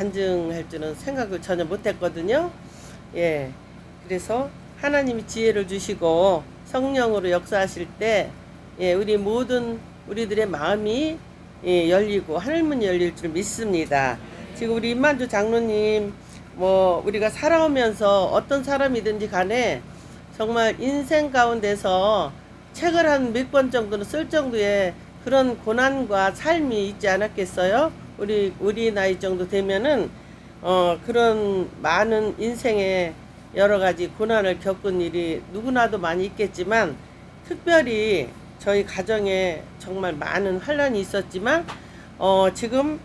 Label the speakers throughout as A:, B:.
A: 간증할 줄은 생각을 전혀 못했거든요. 예, 그래서 하나님이 지혜를 주시고 성령으로 역사하실 때, 예, 우리 모든 우리들의 마음이, 예, 열리고 하늘문이 열릴 줄 믿습니다. 지금 우리 임만주 장로님, 뭐 우리가 살아오면서 어떤 사람이든지 간에 정말 인생 가운데서 책을 한 몇 권 정도는 쓸 정도의 그런 고난과 삶이 있지 않았겠어요? 우리 나이 정도 되면은 그런 많은 인생의 여러 가지 고난을 겪은 일이 누구나도 많이 있겠지만, 특별히 저희 가정에 정말 많은 환란이 있었지만, 지금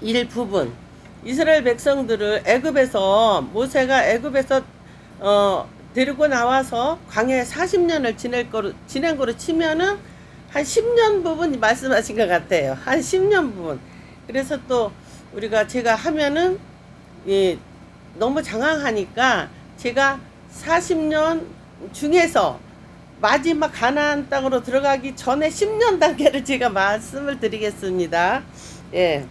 A: 일부분 이스라엘 백성들을 모세가 애굽에서 데리고 나와서 광야에 40년을 지낸 거로 치면은 한 10년 부분 말씀하신 것 같아요. 한 10년 부분. 그래서 또 제가 하면은, 예, 너무 장황하니까 제가 40년 중에서 마지막 가나안 땅으로 들어가기 전에 10년 단계를 제가 말씀을 드리겠습니다. 예,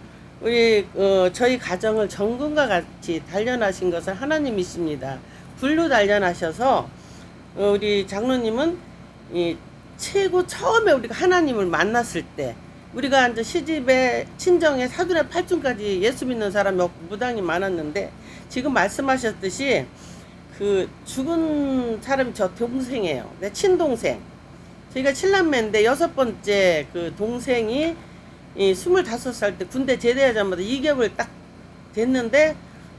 A: 저희 가정을 정금과 같이 단련하신 것은 하나님이십니다. 불로 단련하셔서 우리 장로님은 최고 처음에 우리가 하나님을 만났을 때, 우리가 이제 시집에 친정에 사돈의 팔촌까지 예수 믿는 사람이 무당이 많았는데, 지금 말씀하셨듯이 그 죽은 사람이 저 동생이에요. 내 친동생. 저희가 7남매인데 6번째 그 동생이 25살 때 군대 제대하자마자 2개월 딱 됐는데,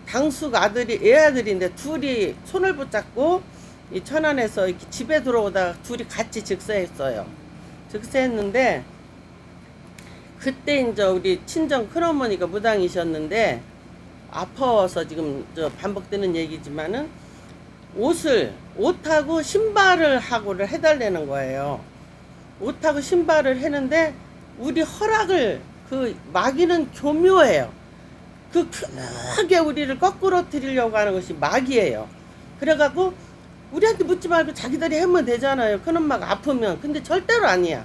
A: 당수가 애아들인데 둘이 손을 붙잡고 이 천안에서 이렇게 집에 들어오다가 둘이 같이 즉사했어요. 즉사했는데, 그때 이제 우리 친정 큰어머니가 무당이셨는데, 아파서 지금 반복되는 얘기지만은 옷하고 신발을 하고를 해달라는 거예요. 옷하고 신발을 했는데, 우리 허락을, 마귀는 교묘해요. 크게 우리를 거꾸로 드리려고 하는 것이 마귀예요. 그래갖고 우리한테 묻지 말고 자기들이 하면 되잖아요. 큰엄마가 아프면. 근데 절대로 아니야.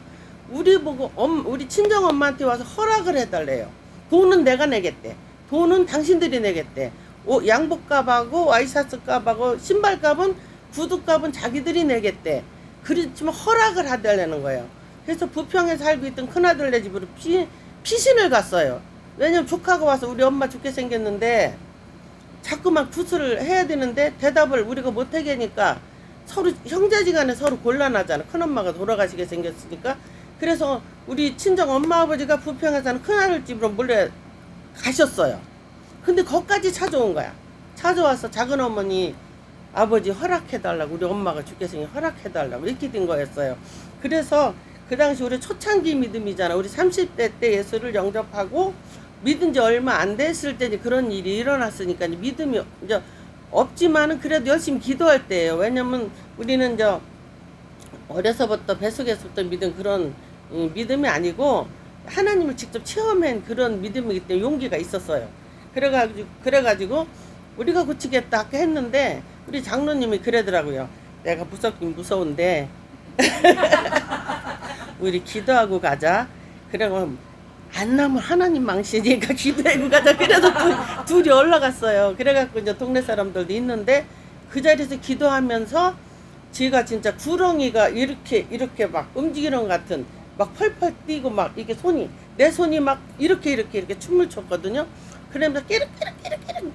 A: 우리 친정 엄마한테 와서 허락을 해달래요. 돈은 내가 내겠대. 돈은 당신들이 내겠대. 양복값하고 와이셔츠 값하고 신발값은, 구두값은 자기들이 내겠대. 그렇지만 허락을 해달라는 거예요. 그래서 부평에 살고 있던 큰아들네 집으로 피신을 갔어요. 왜냐면 조카가 와서 우리 엄마 죽게 생겼는데 자꾸만 구슬을 해야 되는데 대답을 우리가 못하게 하니까 서로 형제지간에 서로 곤란하잖아. 큰엄마가 돌아가시게 생겼으니까. 그래서 우리 친정 엄마 아버지가 부평에 사는 큰아들 집으로 몰래 가셨어요. 근데 거기까지 찾아온 거야. 찾아와서 작은어머니 아버지 허락해달라고, 우리 엄마가 죽게 생긴 허락해달라고 이렇게 된 거였어요. 그래서 그 당시 우리 초창기 믿음이잖아. 우리 30대 때 예수를 영접하고 믿은 지 얼마 안 됐을 때 그런 일이 일어났으니까 믿음이 이제 없지만은 그래도 열심히 기도할 때예요. 왜냐면 우리는 이제 어려서부터 뱃속에서부터 믿은 그런 믿음이 아니고 하나님을 직접 체험한 그런 믿음이기 때문에 용기가 있었어요. 그래가지고 우리가 고치겠다 했는데, 우리 장로님이 그러더라고요. 내가 무섭긴 무서운데 우리 기도하고 가자. 그러면 안 나면 하나님 망신이니까 기도하고 가자. 그래서 둘이 올라갔어요. 그래갖고 이제 동네 사람들도 있는데, 그 자리에서 기도하면서 제가 진짜 구렁이가 이렇게 막 움직이는 것 같은, 막 펄펄 뛰고 막 이게 내 손이 막 이렇게 춤을 췄거든요. 그러면서 끼륵끼륵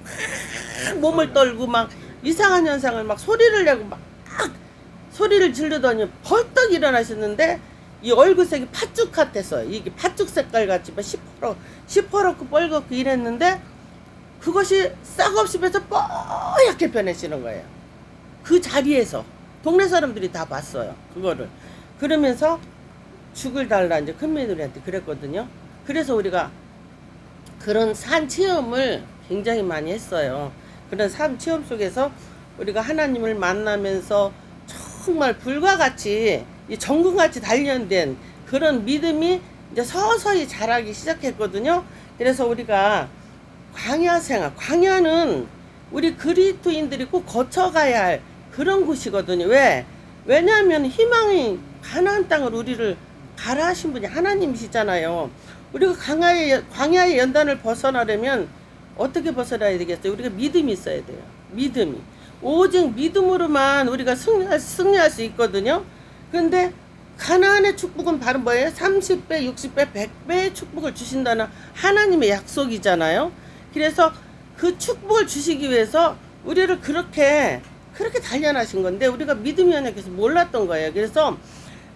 A: 몸을 떨고 막 이상한 현상을 막 소리를 내고 막 소리를 지르더니 벌떡 일어나셨는데, 이 얼굴색이 팥죽 같았어요. 이게 팥죽 색깔 같이 막 시퍼렇고 뻘겋고 이랬는데, 그것이 싹없이 배서 뽀얗게 변해지는 거예요. 그 자리에서 동네 사람들이 다 봤어요. 그거를. 그러면서 죽을 달라 이제 큰며느리한테 그랬거든요. 그래서 우리가 그런 산 체험을 굉장히 많이 했어요. 그런 산 체험 속에서 우리가 하나님을 만나면서 정말 불과 같이 이 정금같이 단련된 그런 믿음이 이제 서서히 자라기 시작했거든요. 그래서 우리가 광야 생활, 광야는 우리 그리스도인들이 꼭 거쳐가야 할 그런 곳이거든요. 왜냐하면 희망이 가나안 땅을 우리를 가라 하신 분이 하나님이시잖아요. 우리가 광야의 연단을 벗어나려면 어떻게 벗어나야 되겠어요? 우리가 믿음이 있어야 돼요. 믿음이. 오직 믿음으로만 우리가 승리할 수 있거든요. 근데 가나안의 축복은 바로 뭐예요? 30배, 60배, 100배의 축복을 주신다는 하나님의 약속이잖아요. 그래서 그 축복을 주시기 위해서 우리를 그렇게 단련하신 건데 우리가 믿음이 연약해서 몰랐던 거예요. 그래서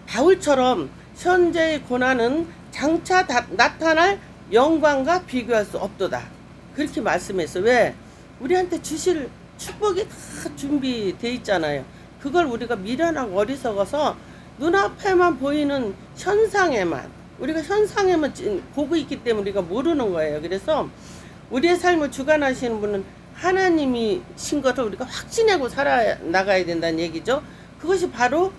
A: 바울처럼 현재의 고난은 장차 나타날 영광과 비교할 수 없도다. 그렇게 말씀했어. 왜? 우리한테 주실 축복이 다 준비되어 있잖아요. 그걸 우리가 미련하고 어리석어서 눈앞에만 보이는 우리가 현상에만 보고 있기 때문에 우리가 모르는 거예요. 그래서 우리의 삶을 주관하시는 분은 하나님이신 것을 우리가 확신하고 살아나가야 된다는 얘기죠. 그것이 바로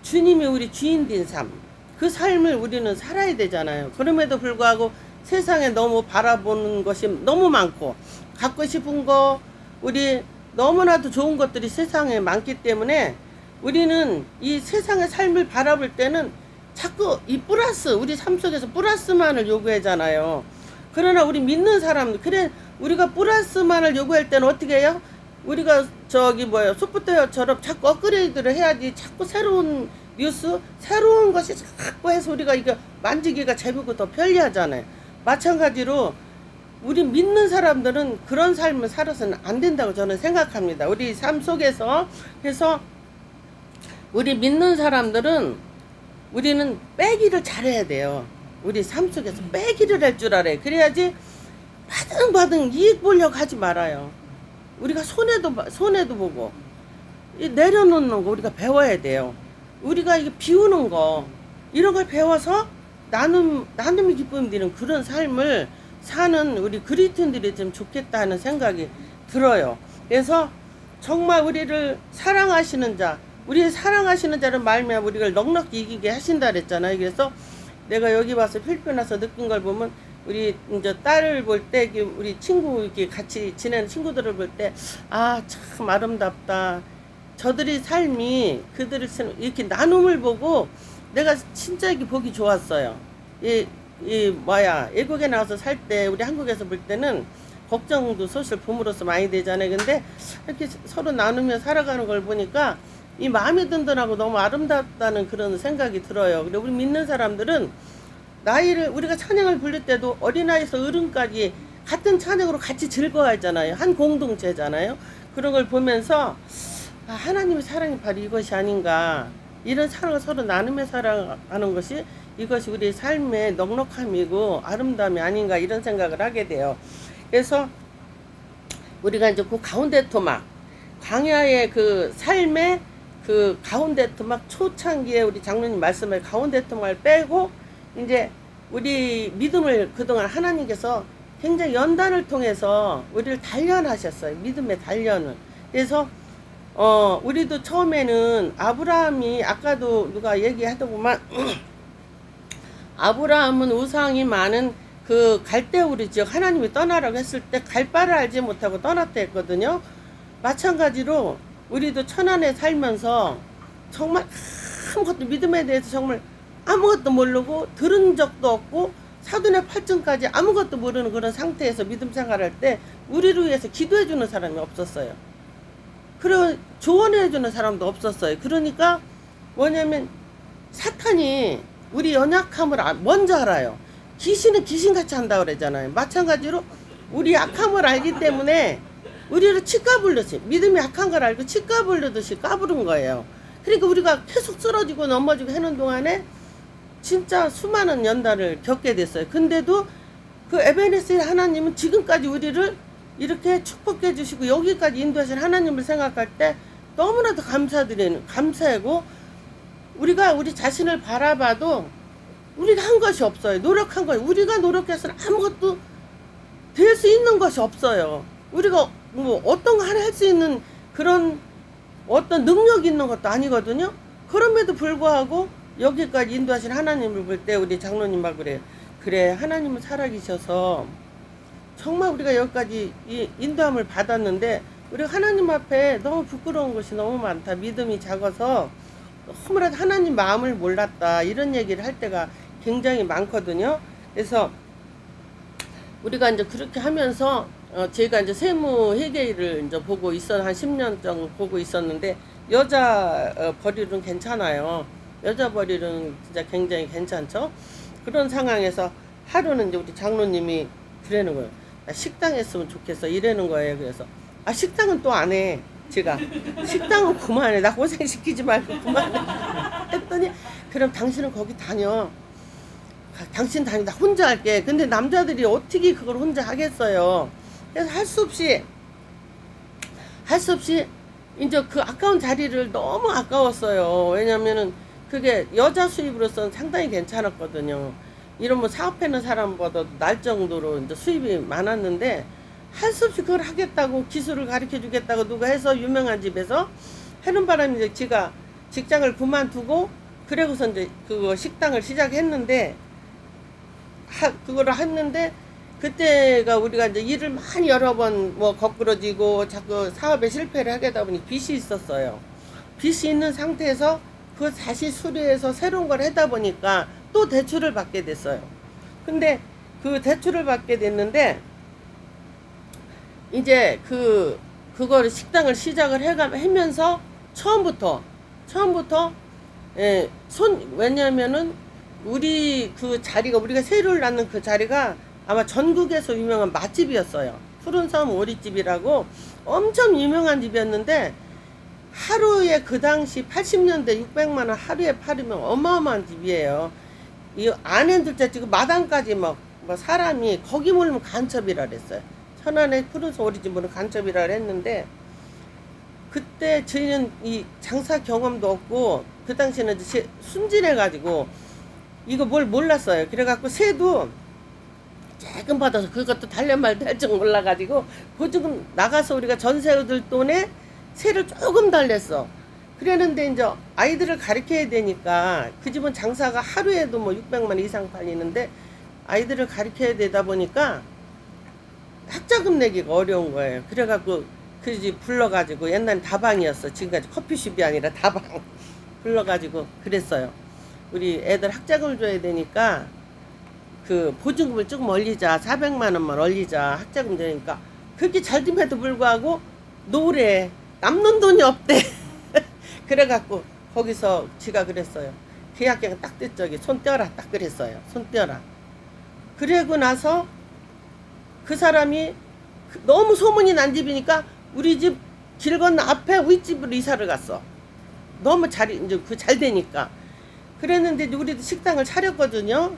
A: 주님이 우리 주인 된 삶. 그 삶을 우리는 살아야 되잖아요. 그럼에도 불구하고 세상에 너무 바라보는 것이 너무 많고 갖고 싶은 거 우리 너무나도 좋은 것들이 세상에 많기 때문에 우리는 이 세상의 삶을 바라볼 때는 자꾸 이 우리 삶 속에서 플러스만을 요구하잖아요. 그러나 우리 믿는 사람들, 그래, 우리가 플러스만을 요구할 때는 어떻게 해요? 우리가 소프트웨어처럼 자꾸 업그레이드를 해야지. 자꾸 새로운 뉴스, 새로운 것이 자꾸 해서 우리가 이거 만지기가 재밌고 더 편리하잖아요. 마찬가지로 우리 믿는 사람들은 그런 삶을 살아서는 안 된다고 저는 생각합니다. 우리 삶 속에서. 그래서 우리 믿는 사람들은 우리는 빼기를 잘해야 돼요. 우리 삶 속에서 빼기를 할 줄 알아요. 그래야지 바등바등 이익 보려고 하지 말아요. 우리가 손해도 보고 내려놓는 거 우리가 배워야 돼요. 우리가 이게 비우는 거 이런 걸 배워서 나눔이 기쁨이 되는 그런 삶을 사는 우리 그리스도인들이 좀 좋겠다 하는 생각이 들어요. 그래서 정말 우리를 사랑하시는 자, 우리 사랑하시는 자를 말미암아 우리를 넉넉히 이기게 하신다 그랬잖아요. 그래서 내가 여기 와서 필리핀 와서 느낀 걸 보면 우리 이제 딸을 볼 때 우리 친구 이렇게 같이 지내는 친구들을 볼 때 참 아름답다. 저들의 삶이 그들을 이렇게 나눔을 보고 내가 진짜 이렇게 보기 좋았어요. 외국에 나와서 살 때 우리 한국에서 볼 때는 걱정도 사실 봄으로서 많이 되잖아요. 근데 이렇게 서로 나누며 살아가는 걸 보니까 이 마음이 든든하고 너무 아름답다는 그런 생각이 들어요. 그리고 우리 믿는 사람들은 우리가 찬양을 부를 때도 어린아이에서 어른까지 같은 찬양으로 같이 즐거워하잖아요. 한 공동체잖아요. 그런 걸 보면서 하나님의 사랑이 바로 이것이 아닌가. 이런 사랑을 서로 나누며 살아가는 것이 이것이 우리의 삶의 넉넉함이고 아름다움이 아닌가 이런 생각을 하게 돼요. 그래서 우리가 이제 그 가운데 토막, 광야의 그 삶의 그 가운데 토막 초창기에 우리 장로님 말씀을 가운데 토막을 빼고 이제 우리 믿음을 그동안 하나님께서 굉장히 연단을 통해서 우리를 단련하셨어요. 믿음의 단련을. 그래서 우리도 처음에는 아브라함이 아까도 누가 얘기하더구만 아브라함은 우상이 많은 그 갈대우리 지역 하나님이 떠나라고 했을 때 갈 바를 알지 못하고 떠났다 했거든요. 마찬가지로 우리도 천안에 살면서 정말 아무것도 믿음에 대해서 정말 아무것도 모르고 들은 적도 없고 사돈의 팔증까지 아무것도 모르는 그런 상태에서 믿음 생활할 때 우리를 위해서 기도해 주는 사람이 없었어요. 그리고 조언해 주는 사람도 없었어요. 그러니까 뭐냐면 사탄이 우리 연약함을 먼저 알아요. 귀신은 귀신같이 한다고 그러잖아요. 마찬가지로 우리 약함을 알기 때문에 우리를 치까불듯이 믿음이 약한 걸 알고 치까불듯이 까부른 거예요. 그러니까 우리가 계속 쓰러지고 넘어지고 하는 동안에 진짜 수많은 연단을 겪게 됐어요. 근데도 그 에베네스의 하나님은 지금까지 우리를 이렇게 축복해 주시고 여기까지 인도하신 하나님을 생각할 때 너무나도 감사하고 우리가 우리 자신을 바라봐도 우리가 한 것이 없어요. 노력한 거 우리가 노력해서는 아무것도 될 수 있는 것이 없어요. 우리가 뭐 어떤 거 하나 할 수 있는 그런 어떤 능력이 있는 것도 아니거든요. 그럼에도 불구하고 여기까지 인도하신 하나님을 볼 때 우리 장로님하고 그래요. 그래 하나님은 살아계셔서 정말 우리가 여기까지 이 인도함을 받았는데 우리가 하나님 앞에 너무 부끄러운 것이 너무 많다. 믿음이 작아서 너무나도 하나님 마음을 몰랐다. 이런 얘기를 할 때가 굉장히 많거든요. 그래서 우리가 이제 그렇게 하면서 제가 이제 세무 회계를 이제 보고 한 10년 정도 보고 있었는데, 여자 벌이는 괜찮아요. 여자 벌이는 진짜 굉장히 괜찮죠. 그런 상황에서 하루는 이제 우리 장로님이 그러는 거예요. 나 식당 했으면 좋겠어. 이러는 거예요. 그래서, 식당은 또 안 해. 제가. 식당은 그만해. 나 고생시키지 말고 그만해. 했더니, 그럼 당신은 거기 다녀. 당신 다니다 혼자 할게. 근데 남자들이 어떻게 그걸 혼자 하겠어요. 그래서 할 수 없이 이제 그 아까운 자리를 너무 아까웠어요. 왜냐면은 그게 여자 수입으로서는 상당히 괜찮았거든요. 이런 뭐 사업하는 사람보다 날 정도로 이제 수입이 많았는데, 할 수 없이 그걸 하겠다고, 기술을 가르쳐 주겠다고 누가 해서 유명한 집에서 하는 바람에 이제 제가 직장을 그만두고, 그러고서 이제 그거 식당을 시작했는데, 그거를 했는데, 그때가 우리가 이제 일을 많이 여러 번 뭐 거꾸러지고 자꾸 사업에 실패를 하게 되다 보니 빚이 있었어요. 빚이 있는 상태에서 그 다시 수리해서 새로운 걸 하다 보니까 또 대출을 받게 됐어요. 근데 그 대출을 받게 됐는데, 이제 그거를 식당을 시작을 하면서 처음부터 왜냐면은 우리 그 자리가, 우리가 새를 낳는 그 자리가 아마 전국에서 유명한 맛집이었어요. 푸른섬 오리집이라고 엄청 유명한 집이었는데, 하루에 그 당시 80년대 600만 원 하루에 팔으면 어마어마한 집이에요. 이 안에 둘째 지금 마당까지 막 사람이 거기 몰면 간첩이라 그랬어요. 천안의 푸른섬 오리집은 간첩이라 그랬는데, 그때 저희는 이 장사 경험도 없고 그 당시에는 순진해가지고 이거 뭘 몰랐어요. 그래갖고 새도 조금 받아서 그것도 달래말도 할 줄 몰라가지고 보조금 나가서 우리가 전세 얻을 돈에 새를 조금 달랬어. 그랬는데 이제 아이들을 가르쳐야 되니까, 그 집은 장사가 하루에도 뭐 600만 원 이상 팔리는데 아이들을 가르쳐야 되다 보니까 학자금 내기가 어려운 거예요. 그래갖고 그 집 불러가지고, 옛날엔 다방이었어. 지금까지 커피숍이 아니라 다방 불러가지고 그랬어요. 우리 애들 학자금을 줘야 되니까 그 보증금을 조금 올리자, 400만 원만 올리자, 학자금 되니까. 그렇게 잘 됨에도 불구하고 노래 남는 돈이 없대. 그래갖고 거기서 지가 그랬어요. 계약갱 딱 떼저기 손 떼어라, 딱 그랬어요. 손 떼어라. 그러고 나서 그 사람이 너무 소문이 난 집이니까 우리 집 길 건너 앞에 윗집으로 이사를 갔어. 너무 이제 그 잘 되니까. 그랬는데 우리도 식당을 차렸거든요.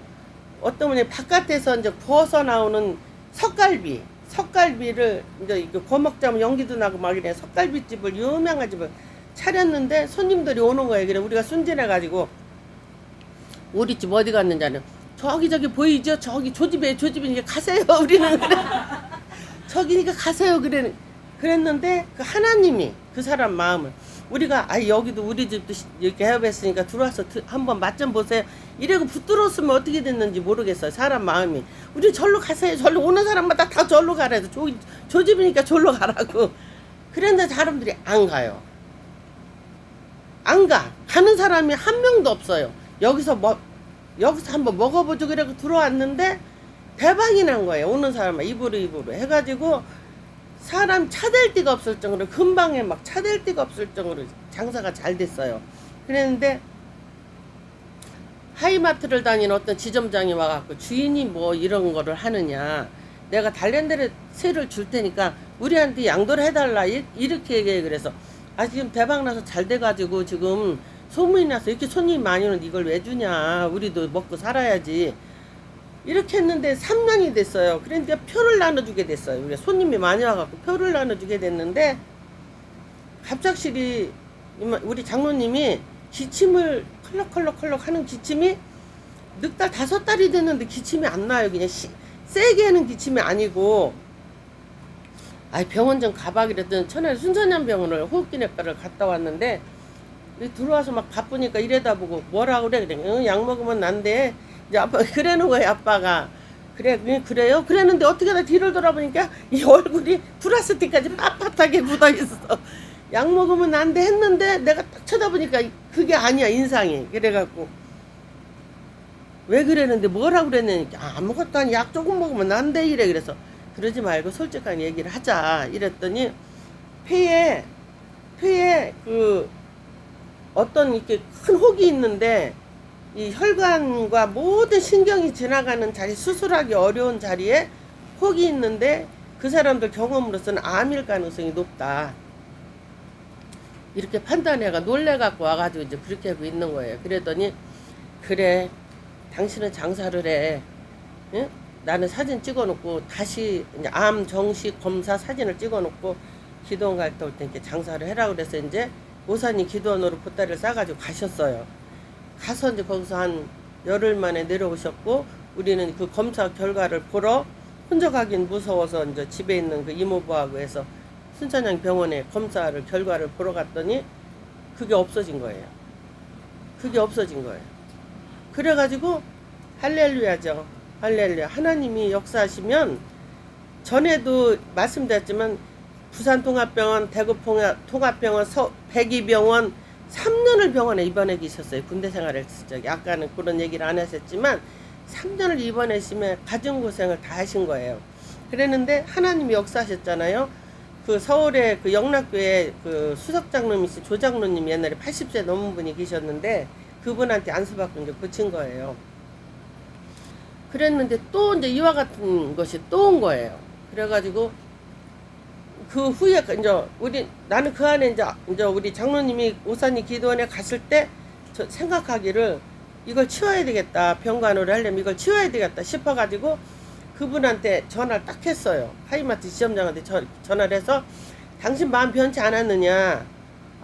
A: 어떤 분이 바깥에서 이제 구워서 나오는 석갈비를 이제 이거 구워 먹자면 연기도 나고 막 이래. 석갈비집을, 유명한 집을 차렸는데 손님들이 오는 거예요. 그래 우리가 순진해가지고, 우리 집 어디 갔는지 저기 보이죠? 저기 조집이니까 가세요. 우리는 그래. 저기니까 가세요. 그랬는데 그 하나님이 그 사람 마음을, 우리가 여기도 우리 집도 이렇게 해봤으니까 들어와서 한번 맛 좀 보세요. 이래고 붙들었으면 어떻게 됐는지 모르겠어요. 사람 마음이. 우리 절로 가세요. 절로 오는 사람마다 다 절로 가라 해서 저 집이니까 절로 가라고. 그랬는데 사람들이 안 가요. 안 가. 가는 사람이 한 명도 없어요. 여기서 한번 먹어보죠. 그래고 들어왔는데 대박이 난 거예요. 오는 사람은 입으로 해가지고 사람 차댈 데가 없을 정도로, 금방에 막 차댈 데가 없을 정도로 장사가 잘 됐어요. 그랬는데 하이마트를 다니는 어떤 지점장이 와갖고, 주인이 뭐 이런 거를 하느냐, 내가 달랜데를 세를 줄 테니까 우리한테 양도를 해달라, 이렇게 얘기해. 그래서 지금 대박나서 잘 돼가지고 지금 소문이 나서 이렇게 손님이 많이 오는데 이걸 왜 주냐, 우리도 먹고 살아야지, 이렇게 했는데 3년이 됐어요. 그러니까 표를 나눠주게 됐어요. 우리 손님이 많이 와갖고 표를 나눠주게 됐는데, 갑작스레 우리 장로님이 기침을 컬럭컬럭 하는 기침이 넉 달, 5달이 됐는데 기침이 안 나요. 그냥 세게 하는 기침이 아니고, 병원 좀 가봐 그랬더니 천안에 순천향병원을 호흡기내과를 갔다 왔는데, 들어와서 막 바쁘니까 이래다 보고 뭐라 그래. 약 먹으면 난데. 이제 아빠 그러는 거예요. 아빠가 그래요? 그랬는데 어떻게 나 뒤를 돌아보니까 이 얼굴이 플라스틱까지 빳빳하게 묻어있어. 약 먹으면 난데 했는데 내가 딱 쳐다보니까 그게 아니야, 인상이. 그래갖고 왜 그랬는데 뭐라 그랬느니까 아무것도 아니, 약 조금 먹으면 난데 이래. 그래서 그러지 말고 솔직한 얘기를 하자 이랬더니 폐에 그 어떤 이렇게 큰 혹이 있는데 이 혈관과 모든 신경이 지나가는 자리, 수술하기 어려운 자리에 혹이 있는데 그 사람들 경험으로서는 암일 가능성이 높다. 이렇게 판단해가 놀래갖고 와가지고 이제 그렇게 하고 있는 거예요. 그랬더니 그래 당신은 장사를 해. 응? 나는 사진 찍어놓고 다시 이제 암 정식 검사 사진을 찍어놓고 기도원 갈 때 올 때 이렇게 장사를 해라 그래서 이제 오사님 기도원으로 보따리를 싸가지고 가셨어요. 가서 이제 거기서 한 열흘 만에 내려오셨고 우리는 그 검사 결과를 보러 혼자 가긴 무서워서 이제 집에 있는 그 이모부하고 해서 순천향 병원에 검사를 결과를 보러 갔더니 그게 없어진 거예요. 그게 없어진 거예요. 그래가지고 할렐루야죠. 할렐루야. 하나님이 역사하시면 전에도 말씀드렸지만 부산통합병원, 대구통합병원, 백이병원 3년을 병원에 입원해 계셨어요. 군대 생활했을 적에. 아까는 그런 얘기를 안 하셨지만 3년을 입원하시면 가정고생을 다 하신 거예요. 그랬는데 하나님이 역사하셨잖아요. 그 서울에 그 영락교회 그 수석장로님이신 조장로님 옛날에 80세 넘은 분이 계셨는데 그분한테 안수받고 이제 고친 거예요. 그랬는데 또 이제 이와 같은 것이 또 온 거예요. 그래가지고 그 후에 이제 나는 그 안에 이제 우리 장로님이 오사님 기도원에 갔을 때 저 생각하기를 이걸 치워야 되겠다. 병간호를 하려면 이걸 치워야 되겠다 싶어가지고 그분한테 전화를 딱 했어요. 하이마트 지점장한테 전화를 해서 당신 마음 변치 않았느냐.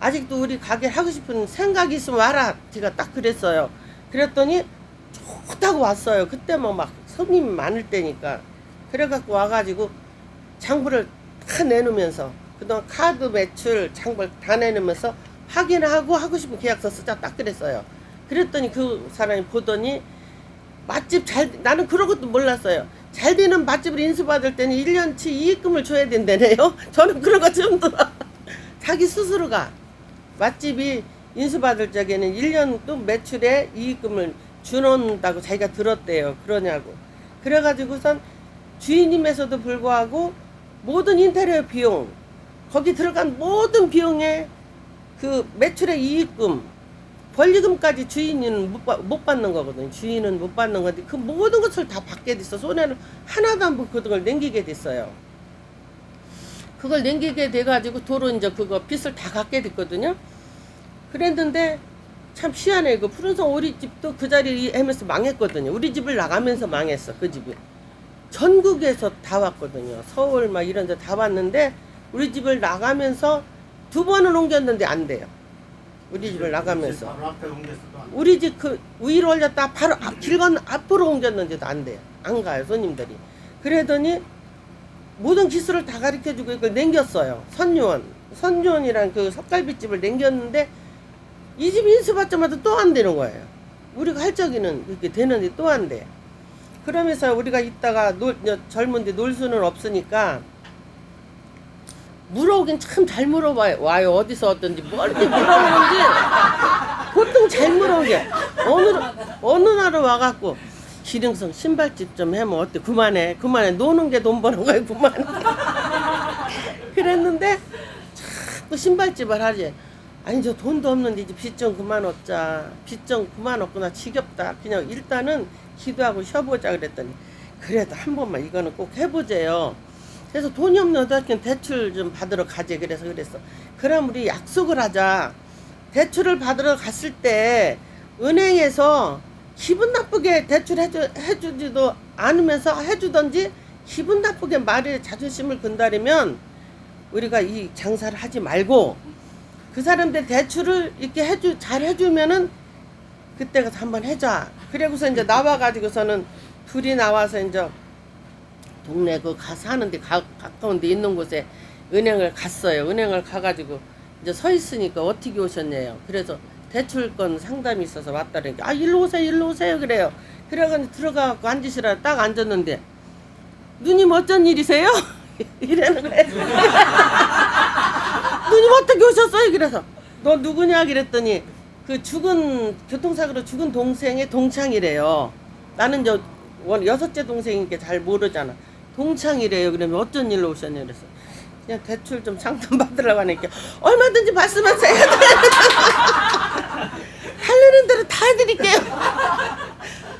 A: 아직도 우리 가게 하고 싶은 생각이 있으면 와라. 제가 딱 그랬어요. 그랬더니 좋다고 왔어요. 그때 뭐 막 손님이 많을 때니까. 그래갖고 와가지고 장부를 다 내놓으면서 그동안 카드 매출 장부를 다 내놓으면서 확인하고 하고 싶은 계약서 쓰자 딱 그랬어요. 그랬더니 그 사람이 보더니 맛집 나는 그런 것도 몰랐어요. 잘 되는 맛집을 인수받을 때는 1년치 이익금을 줘야 된다네요. 저는 그런 거 처음 들어. 자기 스스로가 맛집이 인수받을 적에는 1년 또 매출에 이익금을 주는다고 자기가 들었대요. 그러냐고. 그래가지고선 주인님에서도 불구하고 모든 인테리어 비용, 거기 들어간 모든 비용에 그 매출의 이익금, 권리금까지 주인은 못 받는 거거든요. 주인은 못 받는 건데 그 모든 것을 다 받게 됐어. 손에는 하나도 안 보고 그걸 남기게 됐어요. 그걸 남기게 돼가지고 도로 이제 그거 빚을 다 갚게 됐거든요. 그랬는데 참 희한해. 그 푸른성 오리집도 그 자리에 하면서 망했거든요. 우리 집을 나가면서 망했어. 그 집이. 전국에서 다 왔거든요. 서울 막 이런 데 다 왔는데 우리 집을 나가면서 2번은 옮겼는데 안 돼요. 우리 집을 나가면서. 우리 집 그 위로 올렸다 바로 길 건너 앞으로 옮겼는데도 안 돼요. 안 가요, 손님들이. 그러더니 모든 기술을 다 가르쳐주고 이걸 남겼어요. 선유원이란 그 석갈비집을 남겼는데 이 집 인수받자마자 또 안 되는 거예요. 우리가 할 적에는 그렇게 되는데 또 안 돼. 그러면서 우리가 있다가 젊은데 놀 수는 없으니까 물어오긴 참 잘 물어와요. 어디서 왔던지 뭐 이렇게 물어오는지 보통 잘 물어오게 어느 날은 와갖고 기능성 신발집 좀 하면 어때? 그만해 노는 게 돈 버는 거야. 그만해. 그랬는데 자꾸 신발집을 하지. 아니 저 돈도 없는데 이제 빚 좀 그만 얻자. 빚 좀 그만 얻구나. 지겹다. 그냥 일단은 기도하고 쉬어보자 그랬더니 그래도 한 번만 이거는 꼭 해보재요. 그래서 돈이 없는 어떻게 대출 좀 받으러 가재. 그래서 그럼 우리 약속을 하자. 대출을 받으러 갔을 때 은행에서 기분 나쁘게 대출 해주지도 않으면서 해주던지 기분 나쁘게 말에 자존심을 건다리면 우리가 이 장사를 하지 말고 그 사람들 대출을 이렇게 잘 해주면은 그때 가서 한번 해자. 그래고서 이제 나와가지고서는 둘이 나와서 이제 동네 그 가서 하는데 가까운 데 있는 곳에 은행을 갔어요. 은행을 가가지고 이제 서 있으니까 어떻게 오셨냐요. 그래서 대출권 상담이 있어서 왔다니까 아 일로 오세요 그래요. 그래가지고 들어가갖고 앉으시라 딱 앉았는데 누님 어쩐 일이세요? 이러는 거예요. 누님 어떻게 오셨어요? 그래서 너 누구냐 그랬더니 그 교통사고로 죽은 동생의 동창이래요. 나는 6째 동생이니까 잘 모르잖아. 동창이래요. 그러면 어쩐 일로 오셨냐 그래서 그냥 대출 좀 상담 받으려고 하니까 얼마든지 말씀하세요. 하려는 대로 다 해드릴게요.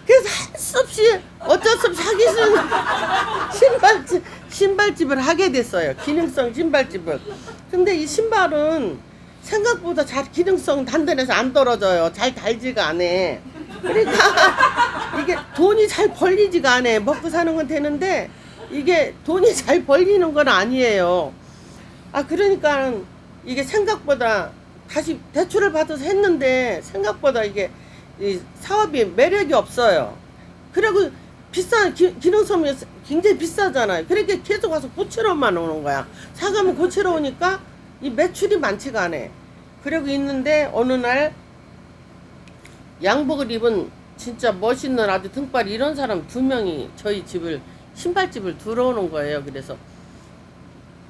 A: 그래서 할 수 없이 어쩔 수 없이 하기 싫은 신발집을 하게 됐어요. 기능성 신발집을. 근데 이 신발은 생각보다 잘 기능성 단단해서 안 떨어져요. 잘 달지가 않아. 그러니까 이게 돈이 잘 벌리지가 않아. 먹고 사는 건 되는데 이게 돈이 잘 벌리는 건 아니에요. 아 그러니까 이게 생각보다 다시 대출을 받아서 했는데 생각보다 이게 이 사업이 매력이 없어요. 그리고 비싼 기능성이 굉장히 비싸잖아요. 그러니까 계속 와서 고치러만 오는 거야. 사가면 고치러 오니까 이 매출이 많지가 않아. 그러고 있는데 어느 날 양복을 입은 진짜 멋있는 아주 등발이 이런 사람 2명이 저희 집을 신발집을 들어오는 거예요. 그래서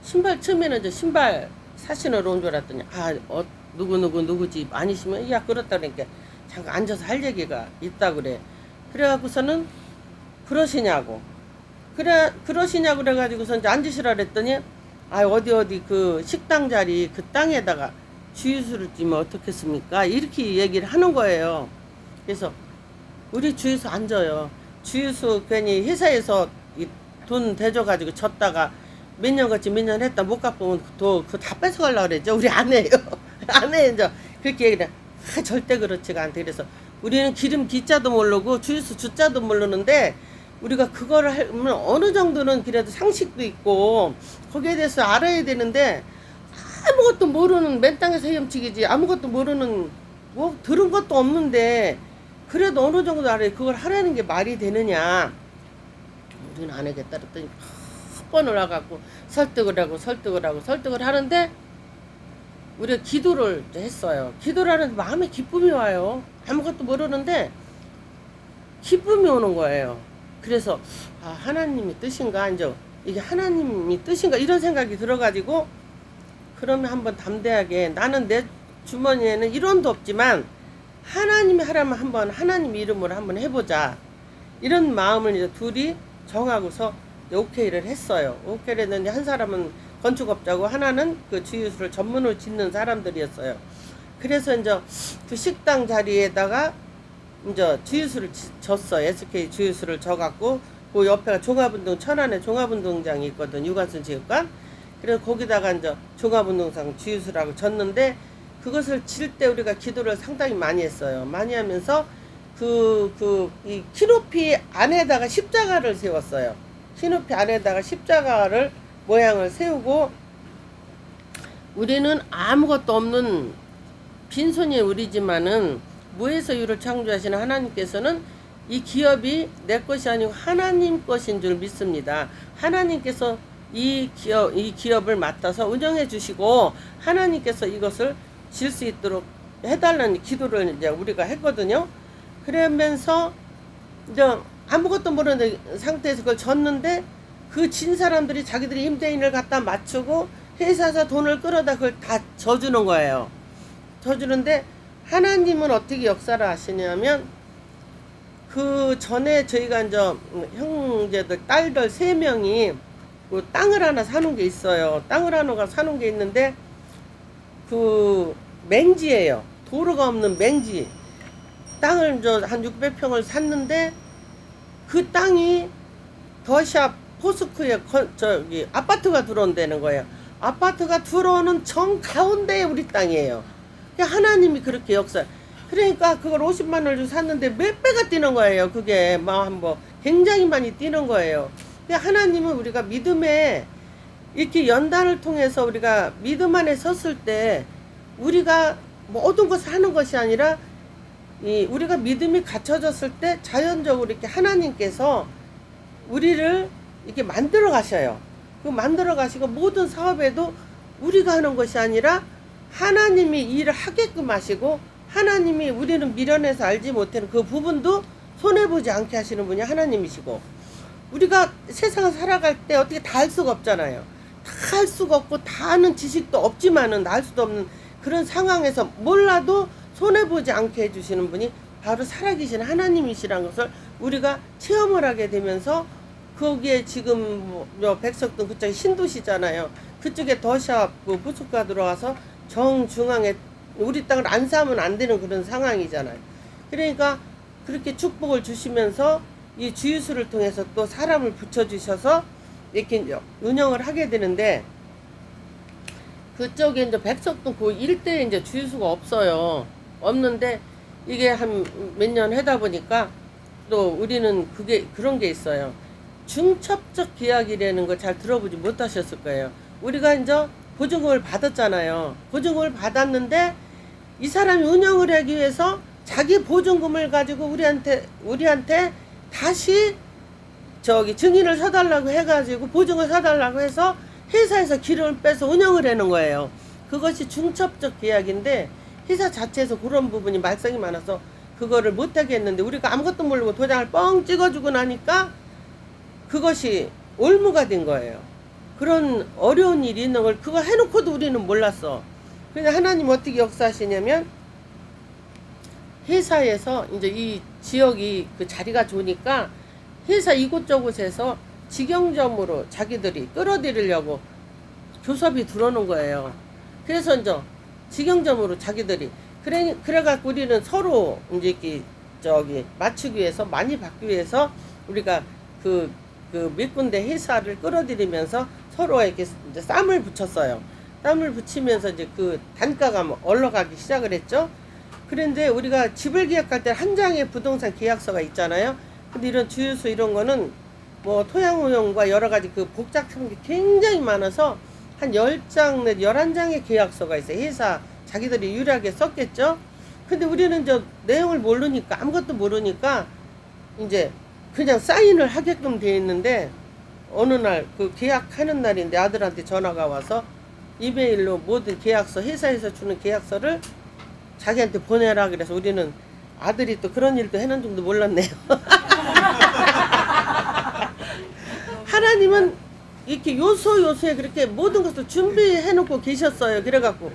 A: 신발 처음에는 신발 사신으로 온 줄 알았더니 누구 집 아니시면 야 그렇다 그러니까 잠깐 앉아서 할 얘기가 있다 그래. 그래갖고서는 그러시냐고 그래가지고서 이제 앉으시라 그랬더니 어디 그 식당 자리 그 땅에다가 주유소를 찌면 어떻겠습니까? 이렇게 얘기를 하는 거예요. 그래서 우리 주유소 앉아요. 주유소 괜히 회사에서 돈 대줘가지고 졌다가 몇 년 했다 못 갚으면 또 그거 다 뺏어가려고 그랬죠. 우리 안 해요. 안 해요. 이제 그렇게 얘기를 해. 절대 그렇지가 않대. 그래서 우리는 기름 기자도 모르고 주유소 주자도 모르는데 우리가 그거를 하면 어느 정도는 그래도 상식도 있고 거기에 대해서 알아야 되는데 아무것도 모르는 맨 땅에서 헤엄치기지 아무것도 모르는 뭐 들은 것도 없는데 그래도 어느 정도 알아야 그걸 하라는 게 말이 되느냐. 우리는 안 하겠다 그랬더니 번을 와갖고 설득을 하는데 우리가 기도를 했어요. 기도를 하는데 마음에 기쁨이 와요. 아무것도 모르는데 기쁨이 오는 거예요. 그래서 하나님이 뜻인가 이제 이게 하나님이 뜻인가 이런 생각이 들어가지고 그러면 한번 담대하게 나는 내 주머니에는 1원도 없지만 하나님이 하라면 한번 하나님 이름으로 한번 해보자 이런 마음을 이제 둘이 정하고서 오케이를 했어요. 오케이를 했는데 한 사람은 건축업자고 하나는 그 주유소를 전문으로 짓는 사람들이었어요. 그래서 이제 그 식당 자리에다가 이제 주유소를 졌어요. SK 주유소를 져갖고 그 옆에가 종합운동 천안에 종합운동장이 있거든. 유관순 체육관. 그래서 거기다가 이제 종합운동장 주유소라고 졌는데 그것을 질 때 우리가 기도를 상당히 많이 했어요. 많이 하면서 이 키높이 안에다가 십자가를 세웠어요. 키높이 안에다가 십자가를 모양을 세우고 우리는 아무것도 없는 빈손이 우리지만은 무에서 유를 창조하시는 하나님께서는 이 기업이 내 것이 아니고 하나님 것인 줄 믿습니다. 하나님께서 이 기업을 맡아서 운영해 주시고 하나님께서 이것을 질 수 있도록 해달라는 기도를 이제 우리가 했거든요. 그러면서 이제 아무것도 모르는 상태에서 그걸 졌는데 그 진 사람들이 자기들이 임대인을 갖다 맞추고 회사에서 돈을 끌어다 그걸 다 져주는 거예요. 져주는데 하나님은 어떻게 역사를 하시냐면 그 전에 저희가 이제 형제들 딸들 3명이 그 땅을 하나 사는 게 있어요. 땅을 하나 사는 게 있는데 그 맹지예요. 도로가 없는 맹지. 땅을 한 600평을 샀는데 그 땅이 더샵 포스코에 저기 아파트가 들어온다는 거예요. 아파트가 들어오는 정 가운데에 우리 땅이에요. 하나님이 그렇게 역사. 그러니까 그걸 50만 원을 주고 샀는데 몇 배가 뛰는 거예요. 그게 뭐 굉장히 많이 뛰는 거예요. 하나님은 우리가 믿음에 이렇게 연단을 통해서 우리가 믿음 안에 섰을 때 우리가 모든 것을 하는 것이 아니라 우리가 믿음이 갖춰졌을 때 자연적으로 이렇게 하나님께서 우리를 이렇게 만들어 가셔요. 그 만들어 가시고 모든 사업에도 우리가 하는 것이 아니라 하나님이 일을 하게끔 하시고 하나님이 우리는 미련해서 알지 못하는 그 부분도 손해보지 않게 하시는 분이 하나님이시고 우리가 세상을 살아갈 때 어떻게 다 할 수가 없잖아요. 다 할 수가 없고 다 아는 지식도 없지만은 알 수도 없는 그런 상황에서 몰라도 손해보지 않게 해주시는 분이 바로 살아계신 하나님이시라는 것을 우리가 체험을 하게 되면서 거기에 지금 뭐 백석동 그쪽에 신도시잖아요. 그쪽에 더샵 그 부속가 들어가서 정중앙에 우리 땅을 안 사면 안 되는 그런 상황이잖아요. 그러니까 그렇게 축복을 주시면서 이 주유소를 통해서 또 사람을 붙여주셔서 이렇게 이제 운영을 하게 되는데, 그쪽에 이제 백석동 그 일대에 이제 주유소가 없어요. 없는데 이게 한 몇 년 하다 보니까 또 우리는 그게 그런 게 있어요. 중첩적 계약이라는 거 잘 들어보지 못하셨을 거예요. 우리가 이제 보증금을 받았잖아요. 보증금을 받았는데 이 사람이 운영을 하기 위해서 자기 보증금을 가지고 우리한테 다시 저기 증인을 서달라고 해가지고 보증을 서달라고 해서 회사에서 기름을 빼서 운영을 하는 거예요. 그것이 중첩적 계약인데 회사 자체에서 그런 부분이 말썽이 많아서 그거를 못하게 했는데, 우리가 아무것도 모르고 도장을 뻥 찍어주고 나니까 그것이 올무가 된 거예요. 그런 어려운 일이 있는 걸 그거 해놓고도 우리는 몰랐어. 그런데 하나님 어떻게 역사하시냐면, 회사에서 이제 이 지역이 그 자리가 좋으니까 회사 이곳저곳에서 직영점으로 자기들이 끌어들이려고 교섭이 들어오는 거예요. 그래서 이제 직영점으로 자기들이 그래갖고 우리는 서로 이제 이렇게 저기 맞추기 위해서, 많이 받기 위해서 우리가 그 몇 군데 회사를 끌어들이면서 서로 이렇게 이제 쌈을 붙였어요. 쌈을 붙이면서 이제 그 단가가 뭐 올라가기 시작을 했죠. 그런데 우리가 집을 계약할 때 한 장의 부동산 계약서가 있잖아요. 근데 이런 주유소 이런 거는 뭐 토양 오염과 여러 가지 그 복잡한 게 굉장히 많아서 한 10장 내지 11장의 계약서가 있어요. 회사 자기들이 유리하게 썼겠죠. 근데 우리는 저 내용을 모르니까, 아무것도 모르니까 이제 그냥 사인을 하게끔 돼 있는데, 어느 날 그 계약하는 날인데 아들한테 전화가 와서 이메일로 모든 계약서, 회사에서 주는 계약서를 자기한테 보내라 그래서, 우리는 아들이 또 그런 일도 해놓은 줄도 몰랐네요. 하나님은 이렇게 요소요소에 그렇게 모든 것을 준비해 놓고 계셨어요. 그래갖고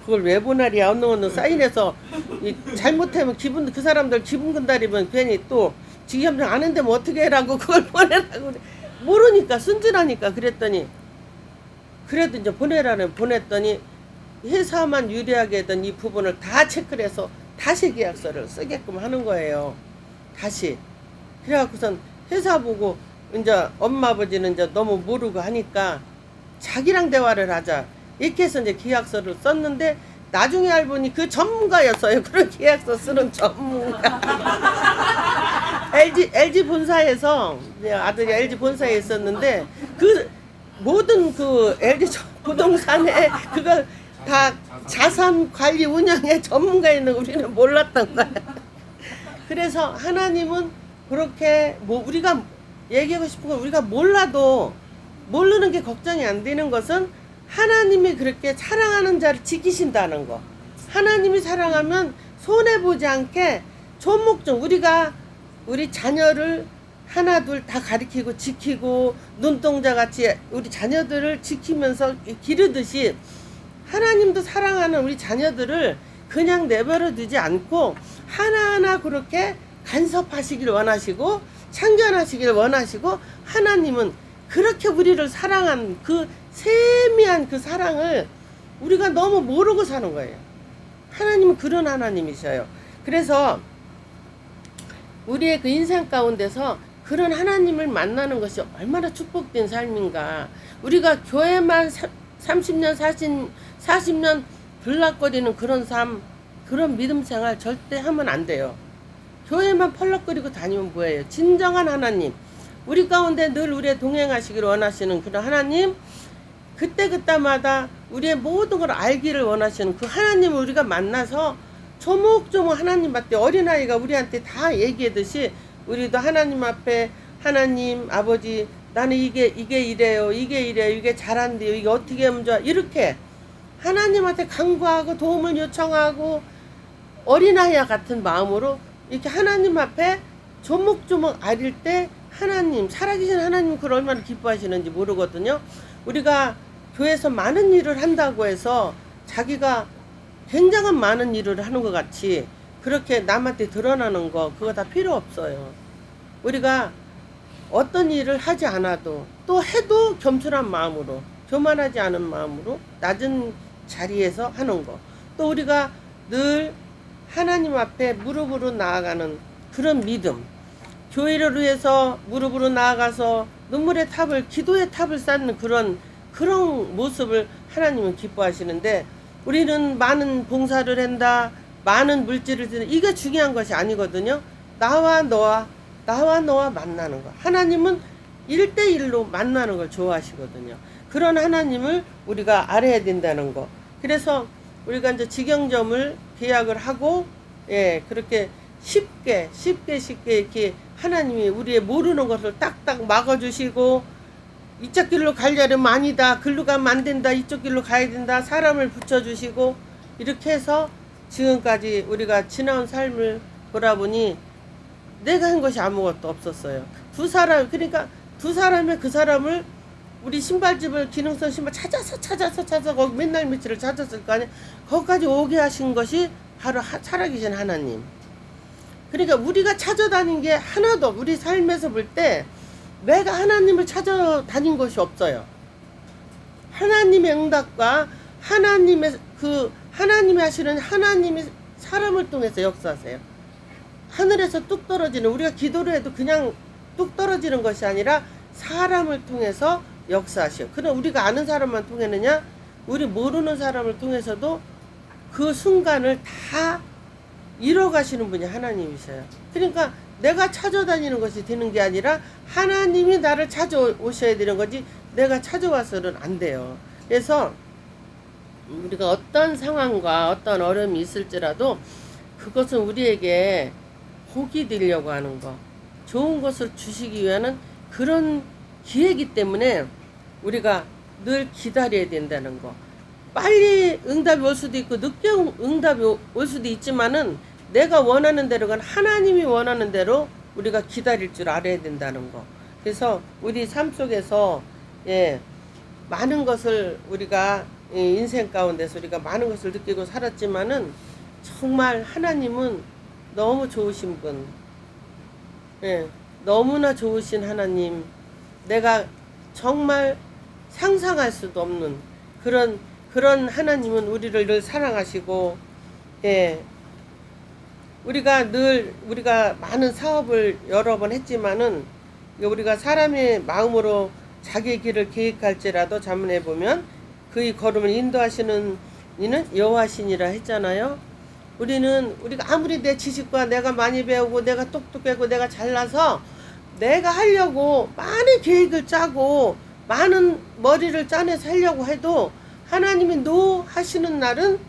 A: 그걸 왜 보내랴, 어느 사인해서 잘못하면 그 사람들 기분 건달이면 괜히 또 지겸정 아는데 뭐 어떻게 해라고 그걸 보내라고. 모르니까, 순진하니까. 그랬더니 그래도 이제 보냈더니 회사만 유리하게 했던 이 부분을 다 체크를 해서 다시 계약서를 쓰게끔 하는 거예요. 다시. 그래갖고선 회사 보고 이제 엄마 아버지는 이제 너무 모르고 하니까 자기랑 대화를 하자, 이렇게 해서 이제 계약서를 썼는데, 나중에 알고 보니 그 전문가였어요. 그런 계약서 쓰는 전문가. LG 본사에서, 아들이 LG 본사에 있었는데, 그 모든 그 LG 부동산에 그거 다 자산 관리 운영의 전문가인 우리는 몰랐던 거야. 그래서 하나님은 그렇게 뭐 우리가 얘기하고 싶은 건, 우리가 몰라도 모르는 게 걱정이 안 되는 것은 하나님이 그렇게 사랑하는 자를 지키신다는 거. 하나님이 사랑하면 손해보지 않게 조목조목 우리 자녀를 하나 둘 다 가리키고 지키고 눈동자같이 우리 자녀들을 지키면서 기르듯이, 하나님도 사랑하는 우리 자녀들을 그냥 내버려 두지 않고 하나하나 그렇게 간섭하시길 원하시고 참견하시길 원하시고, 하나님은 그렇게 우리를 사랑한 그 세미한 그 사랑을 우리가 너무 모르고 사는 거예요. 하나님은 그런 하나님이셔요. 그래서 우리의 그 인생 가운데서 그런 하나님을 만나는 것이 얼마나 축복된 삶인가. 우리가 교회만 30년 40년 들락거리는 그런 삶, 그런 믿음 생활 절대 하면 안 돼요. 교회만 펄럭거리고 다니면 뭐예요? 진정한 하나님, 우리 가운데 늘 우리의 동행하시기를 원하시는 그런 하나님, 그때마다 우리의 모든 걸 알기를 원하시는 그 하나님을 우리가 만나서 조목조목 하나님 앞에, 어린아이가 우리한테 다 얘기하듯이 우리도 하나님 앞에, 하나님 아버지 나는 이게 이래요, 이게 잘한대요, 이게 어떻게 하면 좋아, 이렇게 하나님한테 간구하고 도움을 요청하고 어린아이와 같은 마음으로 이렇게 하나님 앞에 조목조목 아릴 때, 하나님, 살아계신 하나님 그걸 얼마나 기뻐하시는지 모르거든요. 우리가 교회에서 많은 일을 한다고 해서 자기가 굉장한 많은 일을 하는 것 같이 그렇게 남한테 드러나는 거, 그거 다 필요 없어요. 우리가 어떤 일을 하지 않아도 또 해도 겸손한 마음으로, 교만하지 않은 마음으로 낮은 자리에서 하는 거. 또 우리가 늘 하나님 앞에 무릎으로 나아가는 그런 믿음, 교회를 위해서 무릎으로 나아가서 눈물의 탑을, 기도의 탑을 쌓는 그런 모습을 하나님은 기뻐하시는데, 우리는 많은 봉사를 한다, 많은 물질을 드는, 이게 중요한 것이 아니거든요. 나와 너와 만나는 거. 하나님은 1대1로 만나는 걸 좋아하시거든요. 그런 하나님을 우리가 알아야 된다는 거. 그래서 우리가 이제 직영점을 계약을 하고, 예, 그렇게 쉽게 이렇게 하나님이 우리의 모르는 것을 딱딱 막아주시고, 이쪽 길로 가려면 아니다, 글로 가면 안 된다, 이쪽 길로 가야 된다, 사람을 붙여주시고, 이렇게 해서 지금까지 우리가 지나온 삶을 돌아보니 내가 한 것이 아무것도 없었어요. 그러니까 두 사람이 그 사람을, 우리 신발집을, 기능성 신발 찾아서 거기 맨날 며칠을 찾았을 거 아니야. 거기까지 오게 하신 것이 바로 살아계신 하나님. 그러니까 우리가 찾아다닌 게 하나도, 우리 삶에서 볼 때 내가 하나님을 찾아다닌 것이 없어요. 하나님의 응답과 하나님이 하시는, 하나님이 사람을 통해서 역사하세요. 하늘에서 뚝 떨어지는, 우리가 기도를 해도 그냥 뚝 떨어지는 것이 아니라 사람을 통해서 역사하시오. 그럼 우리가 아는 사람만 통했느냐? 우리 모르는 사람을 통해서도 그 순간을 다 이뤄가시는 분이 하나님이세요. 그러니까 내가 찾아다니는 것이 되는 게 아니라 하나님이 나를 찾아오셔야 되는 거지, 내가 찾아와서는 안 돼요. 그래서 우리가 어떤 상황과 어떤 어려움이 있을지라도 그것은 우리에게 복이 되려고 하는 거, 좋은 것을 주시기 위한 그런 기회이기 때문에 우리가 늘 기다려야 된다는 거. 빨리 응답이 올 수도 있고 늦게 응답이 올 수도 있지만은, 내가 원하는 대로가, 하나님이 원하는 대로 우리가 기다릴 줄 알아야 된다는 거. 그래서 우리 삶 속에서, 예, 많은 것을 우리가, 인생 가운데서 우리가 많은 것을 느끼고 살았지만은 정말 하나님은 너무 좋으신 분, 예, 너무나 좋으신 하나님, 내가 정말 상상할 수도 없는 그런 하나님은 우리를 늘 사랑하시고, 예, 우리가 많은 사업을 여러 번 했지만은, 우리가 사람의 마음으로 자기의 길을 계획할지라도 자문해 보면 그의 걸음을 인도하시는 이는 여호와시니라 했잖아요. 우리가 아무리 내 지식과 내가 많이 배우고 내가 똑똑하고 내가 잘나서 내가 하려고 많은 계획을 짜고 많은 머리를 짜내서 하려고 해도 하나님이 노 하시는 날은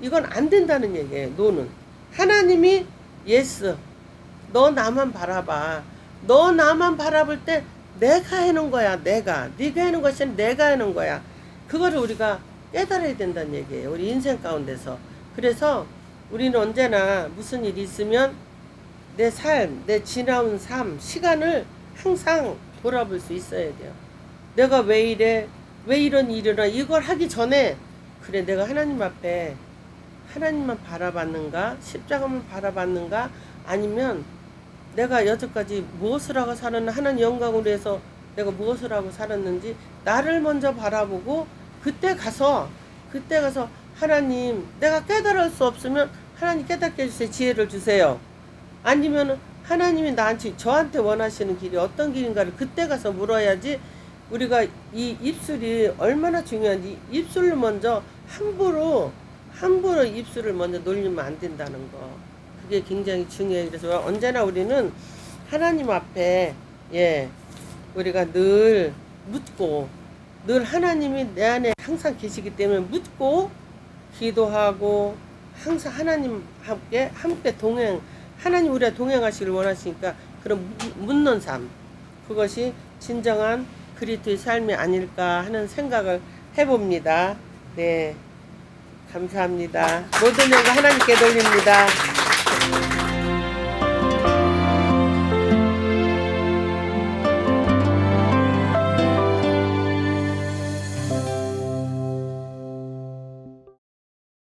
A: 이건 안 된다는 얘기예요. 노는 하나님이 예스, 너 나만 바라봐. 너 나만 바라볼 때 내가 해놓은 거야. 네가 해놓은 것이 아니라 내가 해놓은 거야. 그거를 우리가 깨달아야 된다는 얘기예요. 우리 인생 가운데서. 그래서 우리는 언제나 무슨 일이 있으면 내 삶, 내 지나온 삶, 시간을 항상 돌아볼 수 있어야 돼요. 내가 왜 이래? 왜 이런 일이 일어나? 이걸 하기 전에, 그래, 내가 하나님 앞에 하나님만 바라봤는가? 십자가만 바라봤는가? 아니면 내가 여태까지 무엇을 하고 살았나? 하나님 영광으로 해서 내가 무엇을 하고 살았는지 나를 먼저 바라보고, 그때 가서 하나님, 내가 깨달을 수 없으면 하나님 깨닫게 해주세요. 지혜를 주세요. 아니면 하나님이 저한테 원하시는 길이 어떤 길인가를 그때 가서 물어야지. 우리가 이 입술이 얼마나 중요한지, 입술을 먼저 함부로 입술을 먼저 놀리면 안 된다는 거. 그게 굉장히 중요해요. 그래서 언제나 우리는 하나님 앞에, 예, 우리가 늘 묻고, 늘 하나님이 내 안에 항상 계시기 때문에 묻고 기도하고 항상 하나님 함께 하나님 우리와 동행하시길 원하시니까 그런 묻는 삶, 그것이 진정한 그리스도의 삶이 아닐까 하는 생각을 해봅니다. 네, 감사합니다. 모든 영광 하나님께 돌립니다.